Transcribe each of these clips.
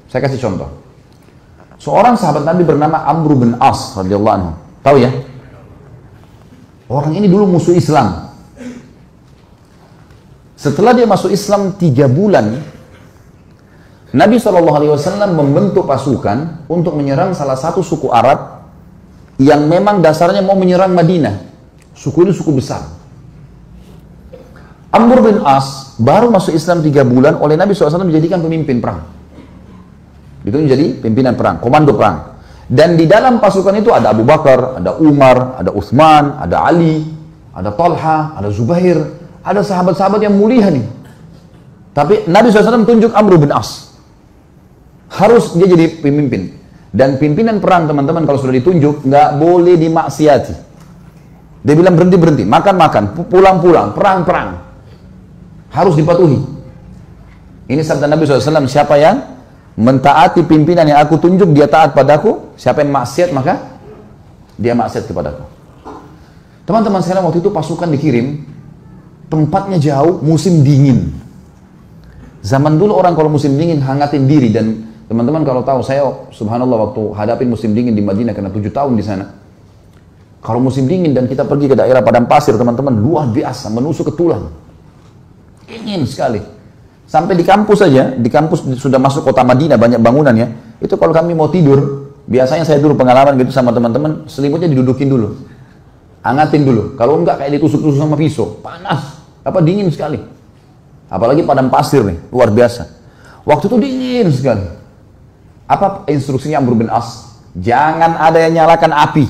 Saya kasih contoh. Seorang sahabat Nabi bernama Amr bin As radhiyallahu anhu. Tahu ya? Orang ini dulu musuh Islam. Setelah dia masuk Islam 3 bulan, Nabi SAW membentuk pasukan untuk menyerang salah satu suku Arab yang memang dasarnya mau menyerang Madinah. Suku ini suku besar. Amr bin As baru masuk Islam 3 bulan, oleh Nabi SAW dijadikan pemimpin perang. Itu menjadi pimpinan perang, komando perang. Dan di dalam pasukan itu ada Abu Bakar, ada Umar, ada Uthman, ada Ali, ada Talha, ada Zubair, ada sahabat-sahabat yang mulia nih. Tapi Nabi SAW tunjuk Amr bin As. Harus dia jadi pemimpin. Dan pimpinan perang, teman-teman, kalau sudah ditunjuk, nggak boleh dimaksiati. Dia bilang berhenti-berhenti, makan-makan, pulang-pulang, perang-perang. Harus dipatuhi. Ini sabda Nabi SAW, siapa yang mentaati pimpinan yang aku tunjuk, dia taat padaku. Siapa yang maksiat, maka dia maksiat kepadaku. Teman-teman sekalian, waktu itu pasukan dikirim, tempatnya jauh, musim dingin. Zaman dulu orang kalau musim dingin hangatin diri. Dan teman-teman kalau tahu, saya subhanallah waktu hadapin musim dingin di Madinah karena 7 tahun di sana. Kalau musim dingin dan kita pergi ke daerah padang pasir, teman-teman, luar biasa, menusuk ke tulang. Dingin sekali. Sampai di kampus saja, di kampus sudah masuk kota Madinah, banyak bangunan ya. Itu kalau kami mau tidur, biasanya saya dulu pengalaman gitu sama teman-teman, selimutnya didudukin dulu. Hangatin dulu. Kalau enggak kayak ditusuk-tusuk sama pisau. Panas. Apa dingin sekali. Apalagi padang pasir nih, luar biasa. Waktu itu dingin sekali. Apa instruksinya Amr bin As? Jangan ada yang nyalakan api.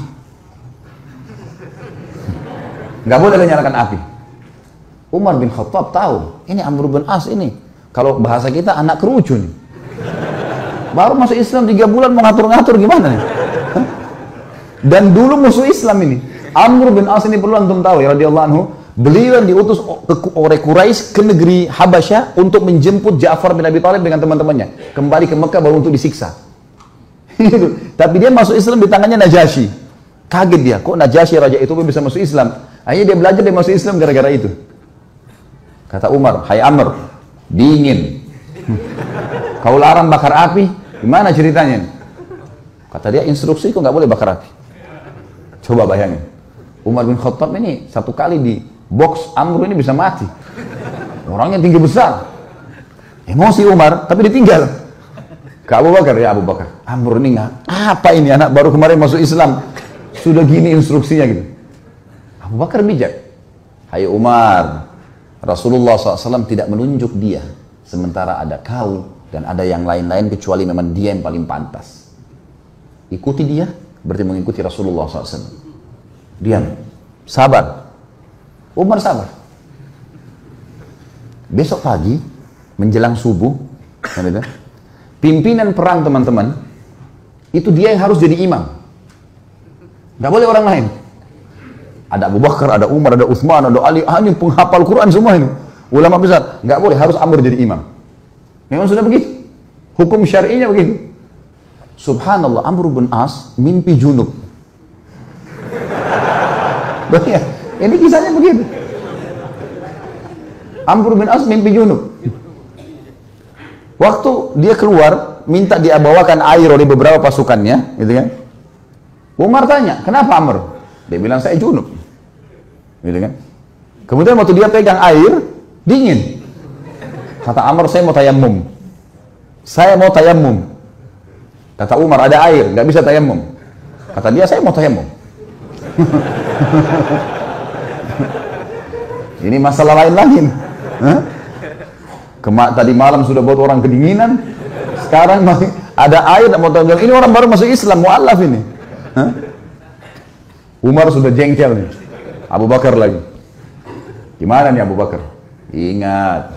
Nggak boleh ada yang nyalakan api. Umar bin Khattab tahu, ini Amr bin As ini. Kalau bahasa kita anak kerucu nih. Baru masuk Islam 3 bulan mau ngatur-ngatur gimana nih? Dan dulu musuh Islam ini. Amr bin As ini perlu antum tahu ya radhiyallahu anhu. Beliau diutus oleh Quraisy ke negeri Habasyah untuk menjemput Ja'far bin Abi Thalib dengan teman-temannya. Kembali ke Mekah baru untuk disiksa. Tapi dia masuk Islam di tangannya Najasyi. Kaget dia, kok Najasyi raja itu bisa masuk Islam? Akhirnya dia belajar dia masuk Islam gara-gara itu. Kata Umar, hai Amr, dingin. Kau larang bakar api, gimana ceritanya? Kata dia, instruksi kok nggak boleh bakar api. Coba bayangin. Umar bin Khattab ini satu kali di box Amr ini bisa mati. Orangnya tinggi besar. Emosi Umar, tapi ditinggal. Ke Abu Bakar, ya Abu Bakar. Amr ini nggak, apa ini anak baru kemarin masuk Islam. Sudah gini instruksinya gitu. Abu Bakar bijak. Hai Umar, Rasulullah SAW tidak menunjuk dia. Sementara ada kau dan ada yang lain-lain kecuali memang dia yang paling pantas. Ikuti dia, berarti mengikuti Rasulullah SAW. Diam, sabar. Umar sabar. Besok pagi menjelang subuh, pimpinan perang teman-teman itu dia yang harus jadi imam. Gak boleh orang lain. Ada Abu Bakar, ada Umar, ada Uthman, ada Ali, hanya penghafal Quran semua ini. Ulama besar, gak boleh, harus Amr jadi imam. Memang sudah begitu. Hukum syar'inya begitu. Subhanallah, Amr bin As mimpi junub. Ya, ini kisahnya begitu. Amr bin As mimpi junub. Waktu dia keluar, minta dia bawakan air oleh beberapa pasukannya, gitu kan? Umar tanya, kenapa Amr? Dia bilang, saya junub. Gitu kan? Kemudian waktu dia pegang air, dingin. Kata Amr, saya mau tayammum. Saya mau tayammum. Kata Umar, ada air, nggak bisa tayammum. Kata dia, saya mau tayammum. Ini masalah lain lagi. Tadi malam sudah buat orang kedinginan. Sekarang ada air, mau tayammum. Ini orang baru masuk Islam, mu'allaf ini. Umar sudah jengkel nih. Abu Bakar lagi. Gimana nih Abu Bakar? Ingat.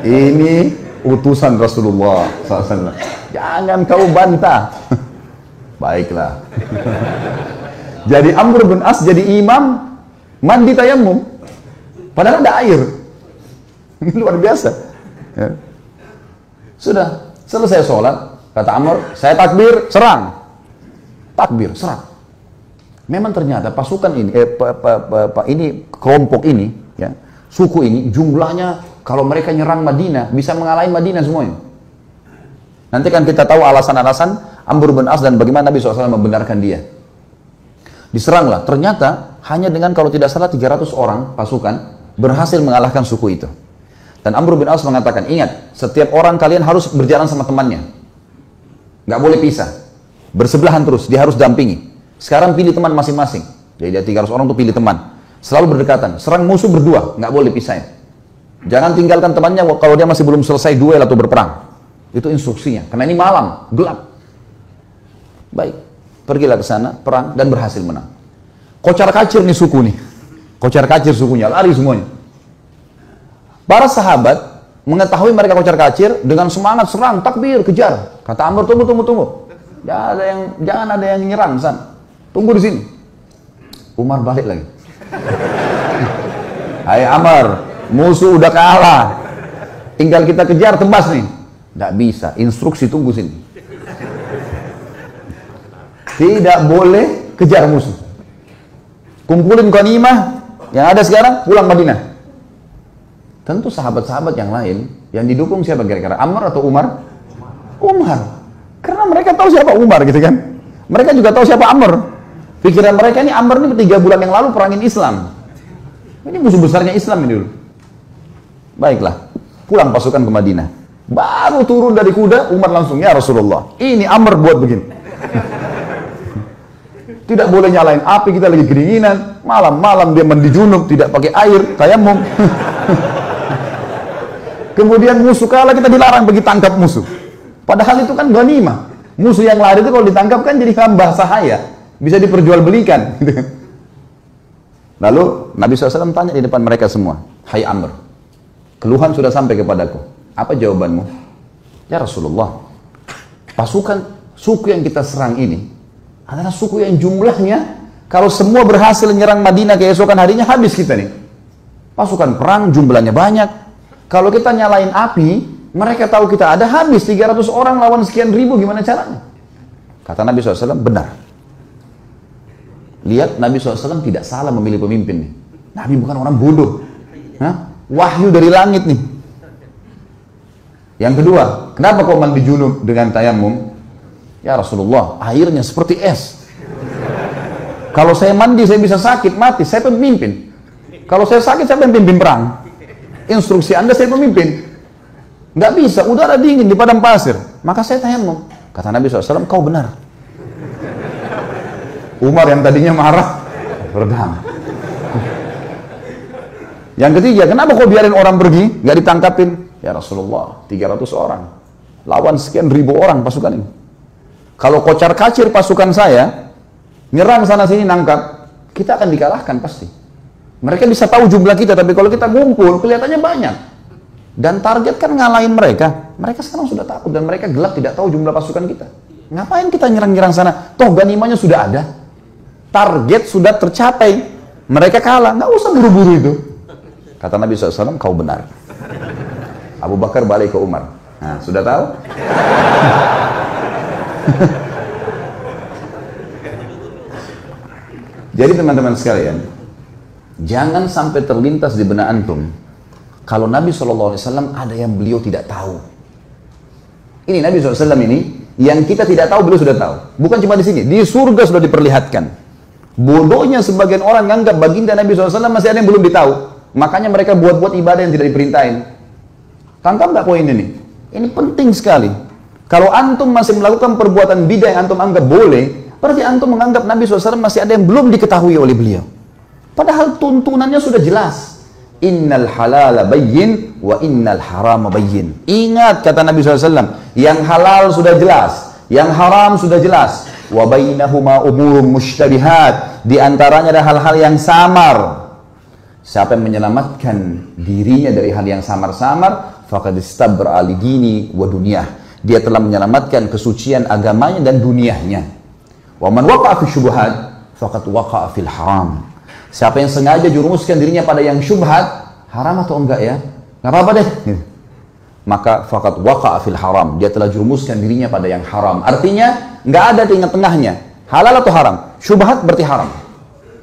Ini utusan Rasulullah SAW. Jangan kau bantah. Baiklah. Jadi Amr bin As jadi imam, mandi tayammum. Padahal ada air. Ini luar biasa. Ya. Sudah selesai sholat. Kata Amr, saya takbir, serang. Takbir, serang. Memang ternyata pasukan ini, ini kelompok ini, ya, suku ini jumlahnya kalau mereka nyerang Madinah, bisa mengalahin Madinah semuanya. Nanti kan kita tahu alasan-alasan Amr bin As dan bagaimana Nabi SAW membenarkan dia. Diseranglah, ternyata hanya dengan kalau tidak salah 300 orang pasukan berhasil mengalahkan suku itu. Dan Amr bin As mengatakan, ingat, setiap orang kalian harus berjalan sama temannya. Nggak boleh pisah. Bersebelahan terus, dia harus dampingi. Sekarang pilih teman masing-masing. Jadi dia 300 orang tuh pilih teman. Selalu berdekatan, serang musuh berdua, nggak boleh pisahin. Jangan tinggalkan temannya kalau dia masih belum selesai duel atau berperang. Itu instruksinya, karena ini malam, gelap. Baik, pergilah ke sana, perang, dan berhasil menang. Kocar kacir nih suku nih. Kocar kacir sukunya, lari semuanya. Para sahabat mengetahui mereka kocar kacir, dengan semangat serang, takbir, kejar. Kata Amr, tunggu. Jangan ada yang nyerang, San. Tunggu di sini. Umar balik lagi. Hai Amr, musuh udah kalah. Tinggal kita kejar, tebas nih. Nggak bisa, instruksi tunggu sini. Tidak boleh kejar musuh. Kumpulin ghanimah yang ada sekarang, pulang Madinah. Tentu sahabat-sahabat yang lain, yang didukung siapa kira-kira? Amr atau Umar? Umar. Karena mereka tahu siapa Umar gitu kan. Mereka juga tahu siapa Amr. Pikiran mereka ini Amr ini 3 bulan yang lalu perangin Islam. Ini musuh besarnya Islam ini dulu. Baiklah, pulang pasukan ke Madinah. Baru turun dari kuda, Umar langsung, ya Rasulullah, ini Amr buat begini. Tidak boleh nyalain api, kita lagi kedinginan. Malam-malam dia mandi junub, tidak pakai air, tayamum. Kemudian musuh kalah, kita dilarang pergi tangkap musuh. Padahal itu kan ghanimah. Musuh yang lari itu kalau ditangkap kan jadi hamba sahaya. Bisa diperjualbelikan. Lalu Nabi SAW tanya di depan mereka semua, hai Amr, keluhan sudah sampai kepadaku. Apa jawabanmu? Ya Rasulullah, pasukan suku yang kita serang ini adalah suku yang jumlahnya, kalau semua berhasil menyerang Madinah keesokan harinya, habis kita nih. Pasukan perang jumlahnya banyak. Kalau kita nyalain api, mereka tahu kita ada, habis 300 orang lawan sekian ribu, gimana caranya? Kata Nabi SAW, benar. Lihat, Nabi SAW tidak salah memilih pemimpin nih. Nabi bukan orang bodoh. Wahyu dari langit nih. Yang kedua, kenapa kau mandi junub dengan tayamum? Ya Rasulullah, airnya seperti es. Kalau saya mandi, saya bisa sakit, mati. Saya pemimpin. Kalau saya sakit, saya pemimpin perang. Instruksi Anda, saya pemimpin. Nggak bisa, udara dingin di padang pasir. Maka saya tayamum. Kata Nabi SAW, kau benar. Umar yang tadinya marah, redam. Yang ketiga, kenapa kau biarin orang pergi, nggak ditangkapin? Ya Rasulullah, 300 orang. Lawan sekian ribu orang pasukan ini. Kalau kocar kacir pasukan saya, nyerang sana sini nangkap, kita akan dikalahkan pasti. Mereka bisa tahu jumlah kita, tapi kalau kita ngumpul, kelihatannya banyak. Dan target kan ngalahin mereka. Mereka sekarang sudah takut dan mereka gelap tidak tahu jumlah pasukan kita. Ngapain kita nyerang-nyerang sana? Toh ganimanya sudah ada. Target sudah tercapai, mereka kalah, nggak usah buru-buru itu. Kata Nabi SAW, kau benar. Abu Bakar balik ke Umar. Nah, sudah tahu? Jadi teman-teman sekalian, jangan sampai terlintas di benak antum kalau Nabi SAW ada yang beliau tidak tahu. Ini Nabi SAW ini, yang kita tidak tahu beliau sudah tahu. Bukan cuma di sini, di surga sudah diperlihatkan. Bodohnya sebagian orang menganggap baginda Nabi SAW masih ada yang belum ditahu. Makanya mereka buat-buat ibadah yang tidak diperintahin. Tangkap nggak poin ini? Ini penting sekali. Kalau antum masih melakukan perbuatan bidah yang antum anggap boleh, berarti antum menganggap Nabi SAW masih ada yang belum diketahui oleh beliau. Padahal tuntunannya sudah jelas. Innal halala bayyin wa innal harama bayyin. Ingat kata Nabi SAW, yang halal sudah jelas, yang haram sudah jelas. Wa bainahuma umurun mushtabihat. Di antaranya ada hal-hal yang samar. Siapa yang menyelamatkan dirinya dari hal yang samar-samar, faqad istabra li dini wa dunyah. Dia telah menyelamatkan kesucian agamanya dan dunianya. Wa man waqa'a fi syubhat faqad waqa'a fil haram. Siapa yang sengaja jurumuskan dirinya pada yang syubhat, haram atau enggak ya? Enggak apa-apa deh. Maka faqad waqa'a fil haram. Dia telah jurumuskan dirinya pada yang haram. Artinya enggak ada di tengah-tengahnya. Halal atau haram? Syubhat berarti haram.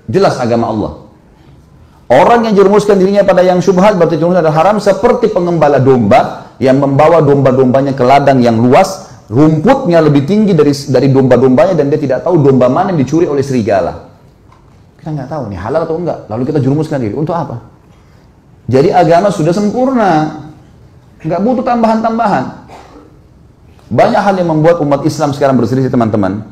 Jelas agama Allah. Orang yang jerumuskan dirinya pada yang syubhat berarti jerumuskan adalah haram, seperti pengembala domba yang membawa domba-dombanya ke ladang yang luas, rumputnya lebih tinggi dari domba-dombanya, dan dia tidak tahu domba mana yang dicuri oleh serigala. Kita nggak tahu nih halal atau enggak, lalu kita jerumuskan diri. Untuk apa? Jadi agama sudah sempurna, nggak butuh tambahan-tambahan. Banyak hal yang membuat umat Islam sekarang berselisih, teman-teman.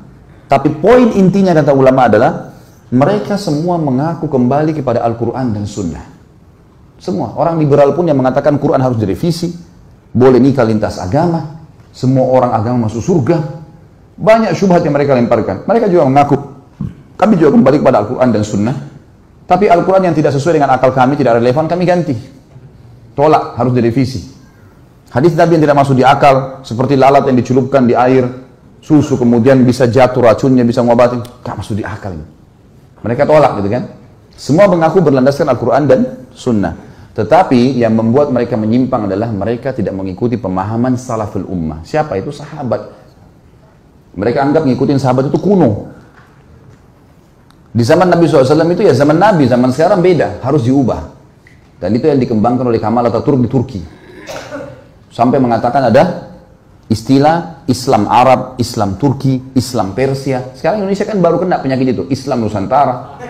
Tapi poin intinya kata ulama adalah mereka semua mengaku kembali kepada Al-Quran dan Sunnah. Semua orang liberal pun yang mengatakan Quran harus direvisi, boleh nikah lintas agama, semua orang agama masuk surga. Banyak syubhat yang mereka lemparkan. Mereka juga mengaku kami juga kembali kepada Al-Quran dan Sunnah, tapi Al-Quran yang tidak sesuai dengan akal kami, tidak relevan, kami ganti. Tolak, harus direvisi. Hadis Nabi yang tidak masuk di akal, seperti lalat yang dicelupkan di air susu, kemudian bisa jatuh racunnya, bisa ngobatin, gak masuk di akal ini. Mereka tolak gitu kan. Semua mengaku berlandaskan Al-Quran dan Sunnah. Tetapi yang membuat mereka menyimpang adalah mereka tidak mengikuti pemahaman salaful ummah. Siapa itu? Sahabat. Mereka anggap ngikutin sahabat itu kuno. Di zaman Nabi SAW itu ya zaman Nabi, zaman sekarang beda, harus diubah. Dan itu yang dikembangkan oleh Kemal Atatürk di Turki. Sampai mengatakan ada istilah Islam Arab, Islam Turki, Islam Persia. Sekarang Indonesia kan baru kena penyakit itu, Islam Nusantara.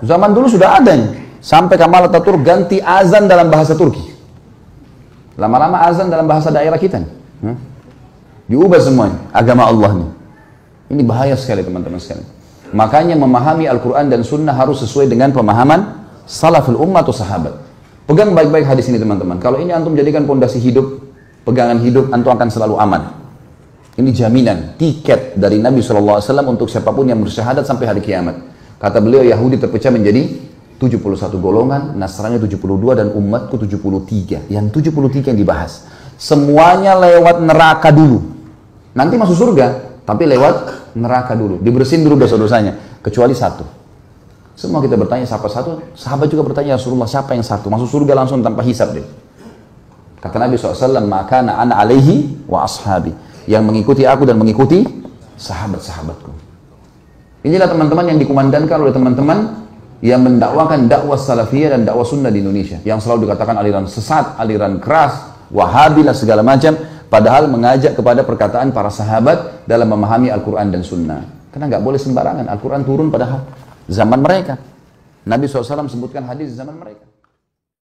Zaman dulu sudah ada nih. Sampai Kemal Atatürk ganti azan dalam bahasa Turki. Lama-lama azan dalam bahasa daerah kita nih. Diubah semuanya, agama Allah nih. Ini bahaya sekali teman-teman sekalian. Makanya memahami Al-Quran dan Sunnah harus sesuai dengan pemahaman salaful ummah atau sahabat. Pegang baik-baik hadis ini teman-teman. Kalau ini antum jadikan pondasi hidup, pegangan hidup, antum akan selalu aman. Ini jaminan, tiket dari Nabi SAW untuk siapapun yang bersyahadat sampai hari kiamat. Kata beliau, Yahudi terpecah menjadi 71 golongan, Nasrani 72, dan umatku 73. Yang 73 yang dibahas. Semuanya lewat neraka dulu. Nanti masuk surga, tapi lewat neraka dulu. Dibersihin dulu dosa-dosanya. Kecuali satu. Semua kita bertanya siapa satu, sahabat juga bertanya, Rasulullah siapa yang satu? Masuk surga langsung tanpa hisab deh. Kata Nabi SAW, maka ana alaihi wa ashabi. Yang mengikuti aku dan mengikuti sahabat-sahabatku. Inilah teman-teman yang dikumandangkan oleh teman-teman yang mendakwakan dakwah salafiyah dan dakwah sunnah di Indonesia. Yang selalu dikatakan aliran sesat, aliran keras, wahabi dan segala macam. Padahal mengajak kepada perkataan para sahabat dalam memahami Al-Quran dan Sunnah. Karena nggak boleh sembarangan. Al-Quran turun pada zaman mereka. Nabi SAW sebutkan hadis zaman mereka.